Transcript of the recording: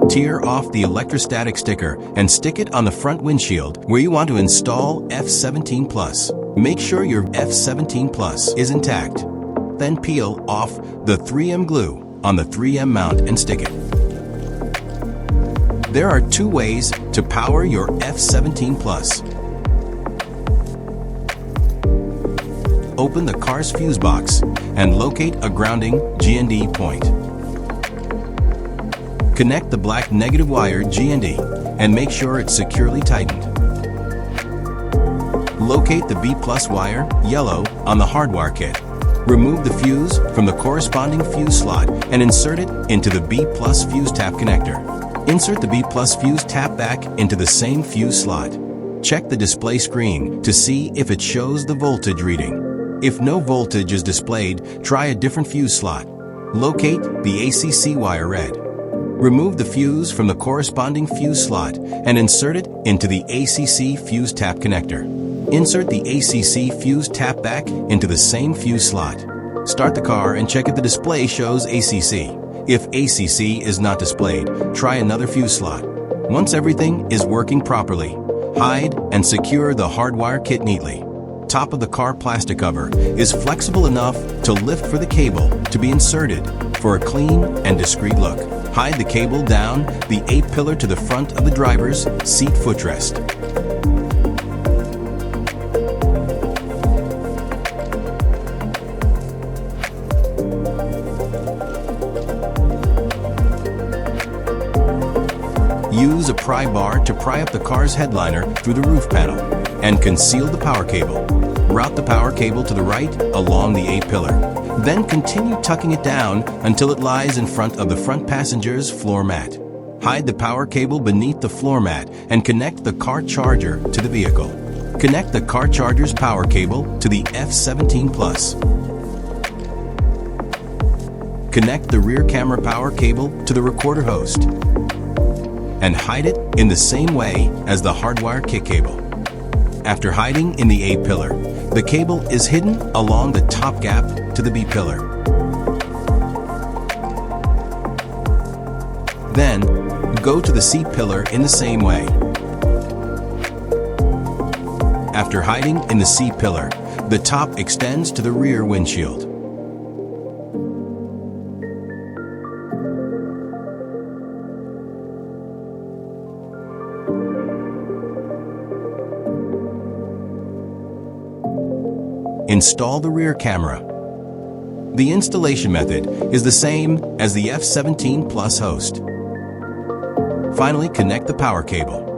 Tear off the electrostatic sticker and stick it on the front windshield where you want to install F17 Plus. Make sure your F17 Plus is intact. Then peel off the 3M glue on the 3M mount and stick it. There are two ways to power your F17 Plus. Open the car's fuse box and locate a grounding G&D point. Connect the black negative wire G&D and make sure it's securely tightened. Locate the B+ wire, yellow, on the hardwire kit. Remove the fuse from the corresponding fuse slot and insert it into the B+ fuse tap connector. Insert the B+ fuse tap back into the same fuse slot. Check the display screen to see if it shows the voltage reading. If no voltage is displayed, try a different fuse slot. Locate the ACC wire red. Remove the fuse from the corresponding fuse slot and insert it into the ACC fuse tap connector. Insert the ACC fuse tap back into the same fuse slot. Start the car and check if the display shows ACC. If ACC is not displayed, try another fuse slot. Once everything is working properly, hide and secure the hardwire kit neatly. Top of the car plastic cover is flexible enough to lift for the cable to be inserted for a clean and discreet look. Hide the cable down the A-pillar to the front of the driver's seat footrest. Use a pry bar to pry up the car's headliner through the roof panel and conceal the power cable. Route the power cable to the right along the A-pillar. Then continue tucking it down until it lies in front of the front passenger's floor mat. Hide the power cable beneath the floor mat and connect the car charger to the vehicle. Connect the car charger's power cable to the F17 Plus. Connect the rear camera power cable to the recorder host. And hide it in the same way as the hardwire kit cable. After hiding in the A-pillar, the cable is hidden along the top gap to the B-pillar. Then, go to the C-pillar in the same way. After hiding in the C-pillar, the top extends to the rear windshield. Install the rear camera. The installation method is the same as the F17 Plus host. Finally, connect the power cable.